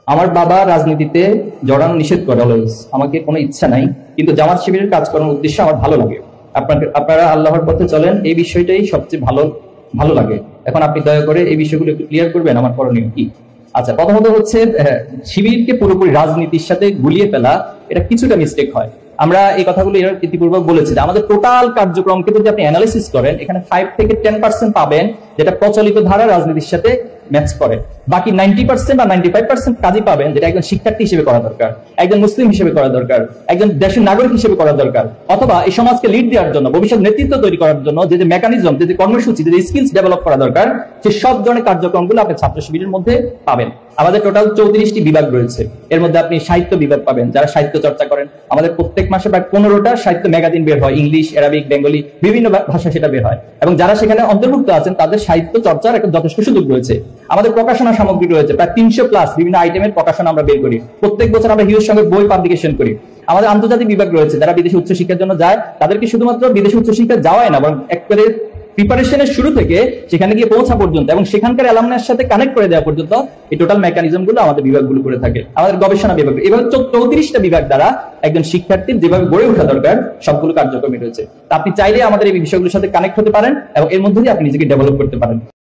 আমার বাবা রাজনীতিতে জড়ানো নিষেধ করে অলওয়েজ, আমাকে কোনো ইচ্ছা নাই, কিন্তু জামাত শিবিরের কাজ করার উদ্দেশ্য আমার ভালো লাগে। আপনারা আল্লাহর পথে চলেন, এই বিষয়টাই সবচেয়ে ভালো লাগে। এখন আপনি দয়া করে এই বিষয়গুলো একটু ক্লিয়ার করবেন, আমার করণীয় কি? আচ্ছা, প্রথমত হচ্ছে শিবিরকে পুরোপুরি রাজনীতির সাথে গুলিয়ে ফেলা, এটা কিছুটা মিস্টেক হয়। আমরা এই কথাগুলো এর ইতিপূর্বে বলেছি যে আমাদের টোটাল কার্যক্রমকে যদি আপনি অ্যানালিসিস করেন, এখানে 5 থেকে 10% পাবেন যেটা প্রচলিত ধারা রাজনীতির সাথে ম্যাচ করে। বাকি 90% বা 95% কাজই পাবেন যেটা একজন শিক্ষার্থী হিসেবে করা দরকার, একজন মুসলিম হিসেবে করা দরকার, একজন দেশের নাগরিক হিসেবে করা দরকার, অথবা এই সমাজকে লিড দেওয়ার জন্য, ভবিষ্যৎ নেতৃত্ব তৈরি করার জন্য যে মেকানিজম, যে কর্মসূচি, যে স্কিলস ডেভেলপ করা দরকার, সে সব ধরনের কার্যক্রমগুলো আপনি ছাত্র শিবিরের মধ্যে পাবেন। আমাদের টোটাল 34টি বিভাগ রয়েছে। এর মধ্যে আপনি সাহিত্য বিভাগ পাবেন, যারা সাহিত্য চর্চা করেন। আমাদের প্রত্যেক মাসে প্রায় 15টা সাহিত্য ম্যাগাজিন বের হয়, ইংলিশ, অ্যারাবিক, বেঙ্গলি, বিভিন্ন ভাষা সেটা বের হয়, এবং যারা সেখানে অন্তর্ভুক্ত আছেন তাদের সাহিত্য চর্চার একটা যথেষ্ট সুযোগ রয়েছে। আমাদের প্রকাশনা সামগ্রী রয়েছে প্রায় 300+ বিভিন্ন আইটেমের প্রকাশনা আমরা বের করি। প্রত্যেক বছর আমরা হিউজ সঙ্গে বই পাবলিকেশন করি। আমাদের আন্তর্জাতিক বিভাগ রয়েছে, যারা বিদেশে উচ্চশিক্ষার জন্য যায় তাদেরকে শুধুমাত্র বিদেশে উচ্চশিক্ষা যাওয়াই না, বরং একবারে প্রিপারেশনের শুরু থেকে সেখানে গিয়ে পৌঁছা পর্যন্ত এবং সেখানকার অ্যালামনার সাথে কানেক্ট করে দেওয়া পর্যন্ত এই টোটাল মেকানিজম গুলো আমাদের বিভাগগুলো করে থাকে। আমাদের গবেষণা বিভাগ, এভাবে 34টা বিভাগ দ্বারা একজন শিক্ষার্থীর যেভাবে গড়ে ওঠা দরকার সবগুলো কার্যক্রমই রয়েছে। তা আপনি চাইলে আমাদের এই বিষয়গুলোর সাথে কানেক্ট হতে পারেন এবং এর মধ্যে দিয়ে আপনি নিজেকে ডেভেলপ করতে পারেন।